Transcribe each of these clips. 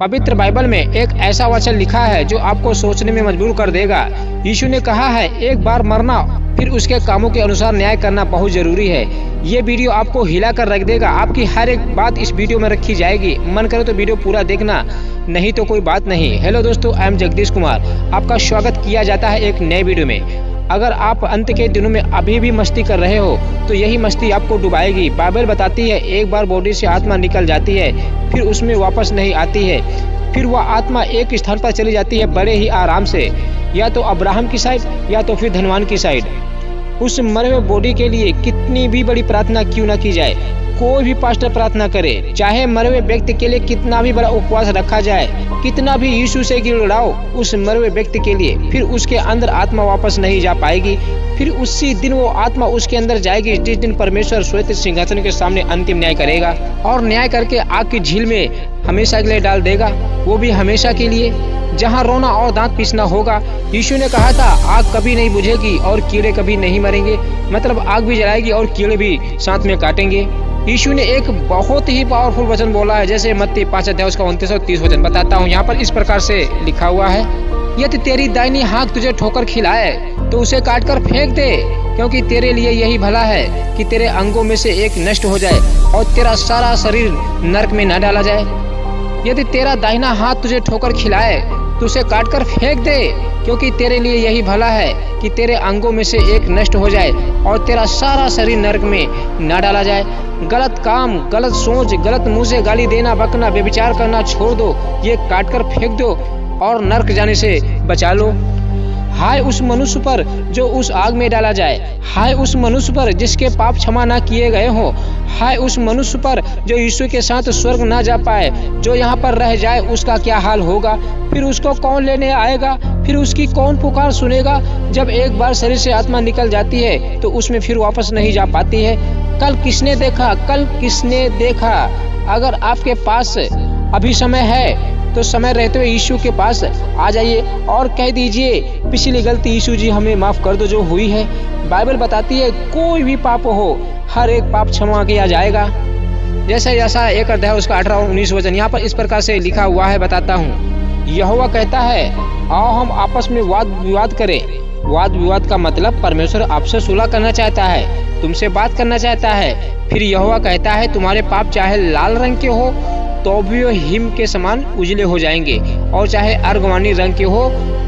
पवित्र बाइबल में एक ऐसा वचन लिखा है जो आपको सोचने में मजबूर कर देगा। यीशु ने कहा है, एक बार मरना फिर उसके कामों के अनुसार न्याय करना बहुत जरूरी है। ये वीडियो आपको हिला कर रख देगा। आपकी हर एक बात इस वीडियो में रखी जाएगी। मन करे तो वीडियो पूरा देखना, नहीं तो कोई बात नहीं। हेलो दोस्तों, आई एम जगदीश कुमार। आपका स्वागत किया जाता है एक नए वीडियो में। अगर आप अंत के दिनों में अभी भी मस्ती कर रहे हो तो यही मस्ती आपको डुबाएगी। बाइबल बताती है, एक बार बॉडी से आत्मा निकल जाती है फिर उसमें वापस नहीं आती है। फिर वह आत्मा एक स्थान पर चली जाती है बड़े ही आराम से, या तो अब्राहम की साइड या तो फिर धनवान की साइड। उस मरे हुए बॉडी के लिए कितनी भी बड़ी प्रार्थना क्यों ना की जाए, कोई भी पास्टर प्रार्थना करे, चाहे मरे हुए व्यक्ति के लिए कितना भी बड़ा उपवास रखा जाए, कितना भी यीशु से गिड़गिड़ाओ उस मरे हुए व्यक्ति के लिए, फिर उसके अंदर आत्मा वापस नहीं जा पाएगी। फिर उसी दिन वो आत्मा उसके अंदर जाएगी जिस दिन परमेश्वर श्वेत सिंहासन के सामने अंतिम न्याय करेगा और न्याय करके आग की झील में हमेशा के लिए डाल देगा, वो भी हमेशा के लिए, जहाँ रोना और दांत पीसना होगा। यीशु ने कहा था, आग कभी नहीं बुझेगी और कीड़े कभी नहीं मरेंगे, मतलब आग भी जलाएगी और कीड़े भी साथ में काटेंगे। यीशु ने एक बहुत ही पावरफुल वचन बोला है, जैसे मत्ती 5 अध्याय उसका 29 और 30 वचन बताता हूँ। यहाँ पर इस प्रकार से लिखा हुआ है, यदि तेरी दाहिनी हाथ तुझे ठोकर खिलाए तो उसे काट कर फेंक दे, क्योंकि तेरे लिए यही भला है कि तेरे अंगों में से एक नष्ट हो जाए और तेरा सारा शरीर नरक में न डाला जाए। यदि तेरा दाहिना हाथ तुझे ठोकर खिलाए तो उसे काट कर फेंक दे, क्योंकि तेरे लिए यही भला है कि तेरे अंगों में से एक नष्ट हो जाए और तेरा सारा शरीर नरक में न डाला जाए। गलत काम, गलत सोच, गलत मुंह से गाली देना, बकना, व्यभिचार करना छोड़ दो, ये काट कर फेंक दो और नरक जाने से बचा लो। हाय उस मनुष्य पर जो उस आग में डाला जाए, हाय उस मनुष्य पर जिसके पाप क्षमा ना किए गए हो, हाय उस मनुष्य पर जो यीशु के साथ स्वर्ग ना जा पाए, जो यहाँ पर रह जाए, उसका क्या हाल होगा। फिर उसको कौन लेने आएगा, फिर उसकी कौन पुकार सुनेगा। जब एक बार शरीर से आत्मा निकल जाती है तो उसमें फिर वापस नहीं जा पाती है। कल किसने देखा, कल किसने देखा। अगर आपके पास अभी समय है तो समय रहते हुए यीशु के पास आ जाइए और कह दीजिए, पिछली गलती यीशु जी हमें माफ कर दो जो हुई है। बाइबल बताती है, कोई भी पाप हो हर एक पाप क्षमा किया जाएगा। जैसा 1 अध्याय उसका 18 और 19 वचन यहाँ पर इस प्रकार से लिखा हुआ है, बताता हूँ। यहोवा कहता है, आओ हम आपस में वाद विवाद करें। वाद विवाद का मतलब परमेश्वर आपसे सुलह करना चाहता है, तुमसे बात करना चाहता है। फिर यहोवा कहता है, तुम्हारे पाप चाहे लाल रंग के हो तो भी वो हिम के समान उजले हो जाएंगे, और चाहे अर्गवानी रंग के हो,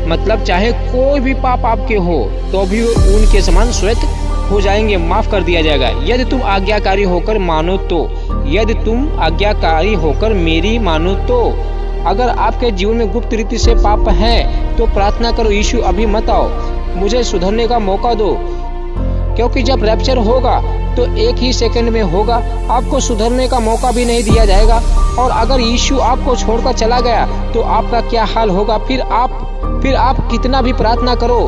मतलब चाहे कोई भी पाप आपके हो तो भी वो ऊन के समान श्वेत हो जाएंगे, माफ कर दिया जाएगा। यदि तुम आज्ञाकारी होकर मानो तो, यदि तुम आज्ञाकारी होकर मेरी मानो तो। अगर आपके जीवन में गुप्त रीति से पाप है तो प्रार्थना करो, यीशु अभी मत आओ, मुझे सुधरने का मौका दो, क्योंकि जब रैप्चर होगा तो एक ही सेकंड में होगा, आपको सुधरने का मौका भी नहीं दिया जाएगा। और अगर यीशु आपको छोड़कर चला गया तो आपका क्या हाल होगा। फिर आप कितना भी प्रार्थना करो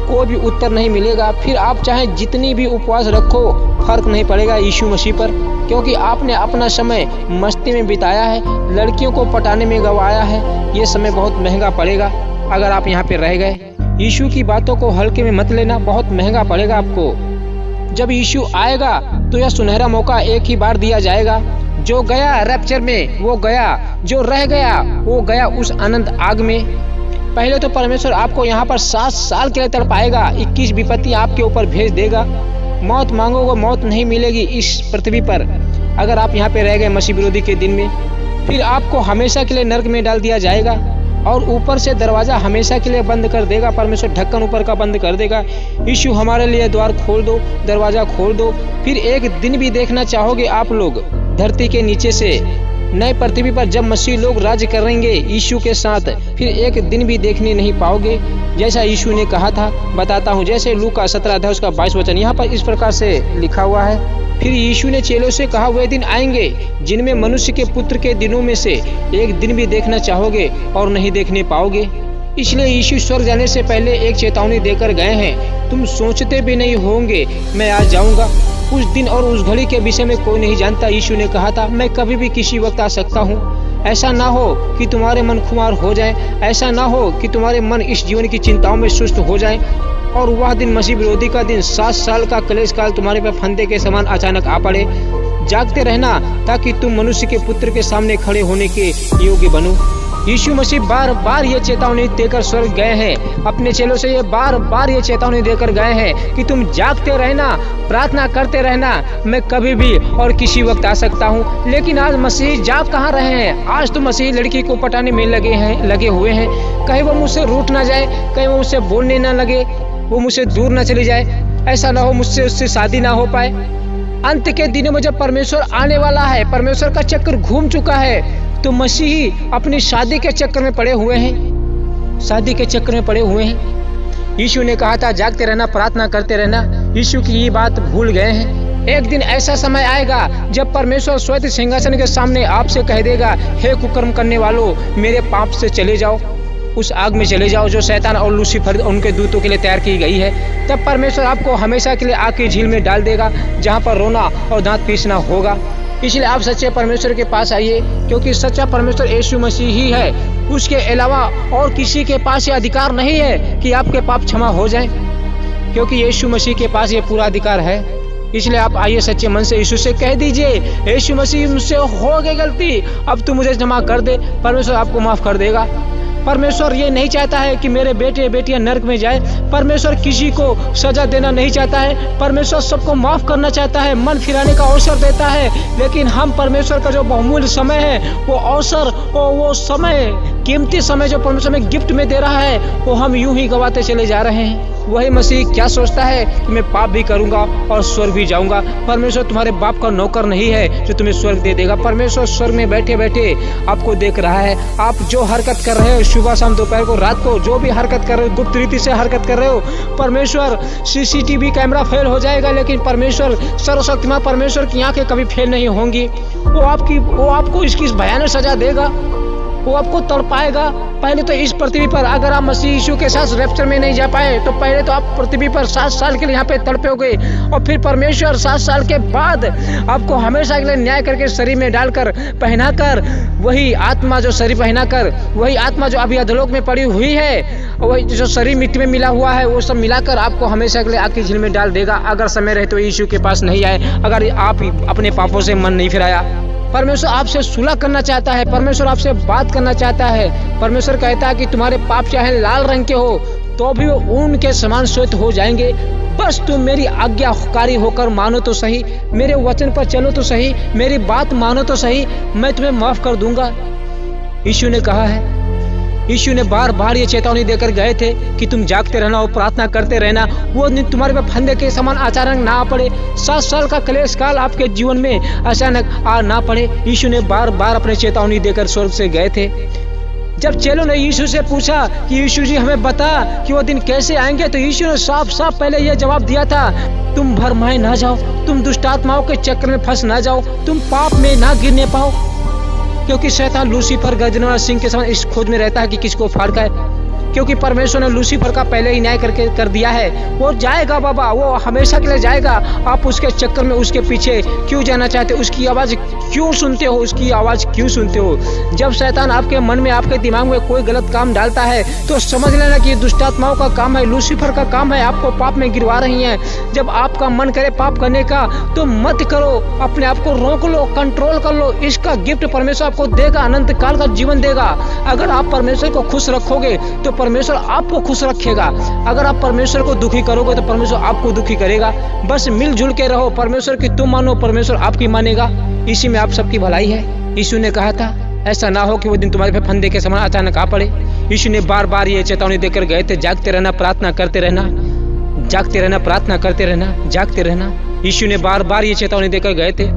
कोई भी उत्तर नहीं मिलेगा। फिर आप चाहे जितनी भी उपवास रखो फर्क नहीं पड़ेगा यीशु मसीह पर, क्योंकि आपने अपना समय मस्ती में बिताया है, लड़कियों को पटाने में गंवाया है। ये समय बहुत महंगा पड़ेगा अगर आप यहाँ पे रह गए। यीशु की बातों को हल्के में मत लेना, बहुत महंगा पड़ेगा आपको। जब यीशु आएगा तो यह सुनहरा मौका एक ही बार दिया जाएगा। जो गया रैप्चर में वो गया, जो रह गया वो गया उस अनंत आग में। पहले तो परमेश्वर आपको यहाँ पर 7 साल के लिए तड़पाएगा, 21 विपत्ति आपके ऊपर भेज देगा। मौत मांगोगे, मौत नहीं मिलेगी इस पृथ्वी पर अगर आप यहाँ पे रह गए मसीह विरोधी के दिन में। फिर आपको हमेशा के लिए नरक में डाल दिया जाएगा और ऊपर से दरवाजा हमेशा के लिए बंद कर देगा। परमेश्वर ढक्कन ऊपर का बंद कर देगा। यीशु हमारे लिए द्वार खोल दो, दरवाजा खोल दो। फिर एक दिन भी देखना चाहोगे आप लोग धरती के नीचे से नए पृथ्वी पर, जब मसीह लोग राज्य करेंगे यीशु के साथ, फिर एक दिन भी देखने नहीं पाओगे। जैसा यीशु ने कहा था, बताता हूँ, जैसे लूका 17 अध्याय उसका 22 वचन यहाँ पर इस प्रकार से लिखा हुआ है। फिर यीशु ने चेलों से कहा, वे दिन आएंगे जिनमें मनुष्य के पुत्र के दिनों में से एक दिन भी देखना चाहोगे और नहीं देखने पाओगे। इसलिए यीशु स्वर्ग जाने से पहले एक चेतावनी देकर गए हैं, तुम सोचते भी नहीं होंगे मैं आज जाऊंगा। उस दिन और उस घड़ी के विषय में कोई नहीं जानता। यीशु ने कहा था, मैं कभी भी किसी वक्त आ सकता हूँ। ऐसा ना हो कि तुम्हारे मन खुमार हो जाए, ऐसा ना हो कि तुम्हारे मन इस जीवन की चिंताओं में सुस्त हो जाए और वह दिन मसीह विरोधी का दिन 7 साल का क्लेश काल तुम्हारे पे फंदे के समान अचानक आ पड़े। जागते रहना ताकि तुम मनुष्य के पुत्र के सामने खड़े होने के योग्य बनो। यीशु मसीह बार बार ये चेतावनी देकर स्वर्ग गए हैं। अपने चेलों से ये बार बार ये चेतावनी देकर गए हैं कि तुम जागते रहना, प्रार्थना करते रहना, मैं कभी भी और किसी वक्त आ सकता हूँ। लेकिन आज मसीह जाग कहाँ रहे हैं? आज तो मसीह लड़की को पटाने में लगे हुए हैं। कहीं वो मुझसे रूठ ना जाए, कहीं वो मुझसे बोलने ना लगे, वो मुझसे दूर ना चली जाए, ऐसा ना हो मुझसे उससे शादी ना हो पाए। अंत के दिनों में जब परमेश्वर आने वाला है, परमेश्वर का चक्कर घूम चुका है, तो मसीही अपनी शादी के चक्कर में पड़े हुए हैं, शादी के चक्कर में पड़े हुए हैं। यीशु ने कहा था जागते रहना, प्रार्थना करते रहना। यीशु की ये बात भूल गए हैं। एक दिन ऐसा समय आएगा जब परमेश्वर श्वेत सिंहासन के सामने आपसे कह देगा, हे कुकर्म करने वालों, मेरे पाप से चले जाओ, उस आग में चले जाओ जो शैतान और लूसीफर उनके दूतों के लिए तैयार की गई है। तब परमेश्वर आपको हमेशा के लिए आग की झील में डाल देगा, जहाँ पर रोना और दांत पीसना होगा। इसलिए आप सच्चे परमेश्वर के पास आइए, क्योंकि सच्चा परमेश्वर यीशु मसीह ही है। उसके अलावा और किसी के पास ये अधिकार नहीं है कि आपके पाप क्षमा हो जाएं, क्योंकि यीशु मसीह के पास ये पूरा अधिकार है। इसलिए आप आइए सच्चे मन से यीशु से कह दीजिए, यीशु मसीह मुझसे हो गई गलती, अब तू मुझे क्षमा कर दे। परमेश्वर आपको माफ कर देगा। परमेश्वर ये नहीं चाहता है कि मेरे बेटे बेटियां नरक में जाए। परमेश्वर किसी को सजा देना नहीं चाहता है। परमेश्वर सबको माफ करना चाहता है, मन फिराने का अवसर देता है। लेकिन हम परमेश्वर का जो बहुमूल्य समय है, वो अवसर और वो समय, कीमती समय जो परमेश्वर में गिफ्ट में दे रहा है, वो हम यूं ही गवाते चले जा रहे हैं। वही मसीह क्या सोचता है कि मैं पाप भी करूंगा और स्वर्ग भी जाऊंगा। परमेश्वर तुम्हारे बाप का नौकर नहीं है जो तुम्हें स्वर्ग दे देगा। परमेश्वर स्वर्ग में बैठे बैठे आपको देख रहा है। आप जो हरकत कर रहे हो, सुबह शाम दोपहर को रात को जो भी हरकत कर रहे हो, गुप्त रीति से हरकत कर रहे हो, परमेश्वर CCTV कैमरा फेल हो जाएगा, लेकिन परमेश्वर सर्वशक्तिमान परमेश्वर की आंखें कभी फेल नहीं होंगी। वो आपको इसकी भयानक सजा देगा, वो आपको तड़पाएगा। पहले तो इस पृथ्वी पर अगर आप मसीह यीशु के साथ रैप्चर में नहीं जा पाए, तो पहले तो आप पृथ्वी पर 7 साल के लिए यहाँ पे तड़पोगे, और फिर परमेश्वर 7 साल के बाद आपको हमेशा के लिए न्याय करके शरीर में डालकर पहनाकर, वही आत्मा जो शरीर पहनाकर, वही आत्मा जो अभी अधोलोक में पड़ी हुई है, वही जो शरीर मिट्टी में मिला हुआ है, वो सब मिलाकर आपको हमेशा के लिए आग की झील में डाल देगा। अगर समय रहे तो यीशु के पास नहीं आए, अगर आप अपने पापों से मन नहीं फिराया। परमेश्वर आपसे सुलह करना चाहता है, परमेश्वर आपसे बात करना चाहता है। परमेश्वर कहता है कि तुम्हारे पाप चाहे लाल रंग के हो तो भी वो ऊन के समान श्वेत हो जाएंगे। बस तुम मेरी आज्ञाकारी होकर मानो तो सही, मेरे वचन पर चलो तो सही, मेरी बात मानो तो सही, मैं तुम्हें माफ कर दूंगा। यीशु ने कहा है, यीशु ने बार बार ये चेतावनी देकर गए थे कि तुम जागते रहना और प्रार्थना करते रहना। वो दिन तुम्हारे पे फंदे के समान अचानक ना पड़े। 7 साल का क्लेश काल आपके जीवन में अचानक आ ना पड़े। यीशु ने बार बार अपने चेतावनी देकर स्वर्ग से गए थे। जब चेलों ने यीशु से पूछा कि यीशु जी हमें बता कि वो दिन कैसे आएंगे, तो यीशु ने साफ साफ पहले यह जवाब दिया था, तुम भरमाए ना जाओ, तुम दुष्टात्माओं के चक्कर में फंस ना जाओ, तुम पाप में ना गिरने पाओ, क्योंकि शैतान लूसीफर गर्जने वाला सिंह के समान इस खोज में रहता है कि किसको फाड़ खाए। क्योंकि परमेश्वर ने लूसीफर का पहले ही न्याय कर दिया है। वो जाएगा बाबा, वो हमेशा के लिए जाएगा। आप उसके चक्कर में उसके पीछे क्यों जाना चाहते हो? उसकी आवाज़ क्यों सुनते हो? उसकी आवाज़ क्यों सुनते हो? जब शैतान आपके मन में, आपके दिमाग में कोई गलत काम डालता है, तो समझ लेना कि दुष्टात्माओं का काम है, लूसीफर का काम है, आपको पाप में गिरवा रही हैं। जब आपका मन करे पाप करने का, तो मत करो, अपने आप को रोक लो, कंट्रोल कर लो। इसका गिफ्ट परमेश्वर आपको देगा, अनंत काल का जीवन देगा। अगर आप परमेश्वर को खुश रखोगे तो परमेश्वर आपको खुश रखेगा। अगर आप परमेश्वर को दुखी करोगे तो परमेश्वर आपको दुखी करेगा। बस मिलजुल के रहो, परमेश्वर की तुम मानो, परमेश्वर आपकी मानेगा। इसी में आप सबकी भलाई है। यीशु ने कहा था ऐसा ना हो कि वो दिन तुम्हारे पे फंदे के समान अचानक आ पड़े। यीशु ने बार बार ये चेतावनी देकर गए थे, जागते रहना, प्रार्थना करते रहना, जागते रहना, प्रार्थना करते रहना, जागते रहना। यीशु ने बार बार ये चेतावनी देकर गए थे।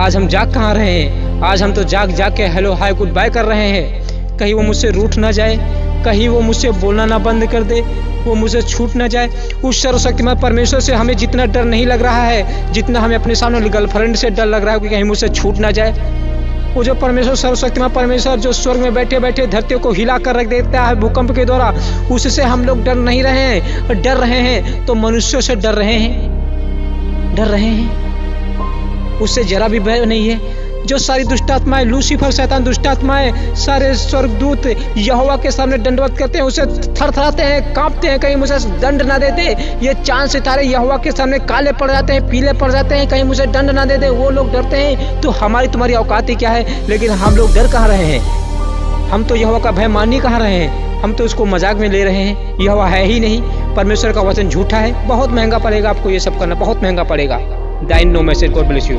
आज हम जाग कहाँ रहे हैं? आज हम तो जाग जाग के हेलो हाय गुड बाय कर रहे हैं। कहीं वो मुझसे रूठ ना जाए, कहीं वो मुझसे बोलना ना बंद कर दे, वो मुझसे छूट ना जाए। उस सर्वशक्तिमान परमेश्वर से हमें जितना डर नहीं लग रहा है, जितना हमें अपने सामने गर्लफ्रेंड से डर लग रहा है कि कहीं मुझसे छूट ना जाए, वो जो परमेश्वर सर्वशक्तिमान परमेश्वर जो स्वर्ग में बैठे बैठे धरती को हिला कर रख देता है भूकंप के द्वारा, उससे हम लोग डर नहीं रहे हैं। डर रहे हैं तो मनुष्यों से डर रहे हैं, डर रहे हैं, उससे जरा भी भय नहीं है। जो सारी दुष्टात्माएं, लूसीफर शैतान दुष्टात्माएं, सारे स्वर्गदूत यहोवा के सामने दंडवत करते हैं, उसे थरथराते हैं, कांपते हैं, कहीं मुझे दंड ना दे दे। ये चांद सितारे यहोवा के सामने काले पड़ जाते हैं, पीले पड़ जाते हैं, कहीं मुझे दंड ना दे दे। वो लोग डरते हैं। तो हमारी तुम्हारी औकात ही क्या है? लेकिन हम लोग डर कहाँ रहे हैं? हम तो यहोवा का भय मान ही कहाँ रहे हैं, हम तो उसको मजाक में ले रहे हैं। यहोवा है ही नहीं, परमेश्वर का वचन झूठा है। बहुत महंगा पड़ेगा आपको ये सब करना, बहुत महंगा पड़ेगा। The end no message. God bless you.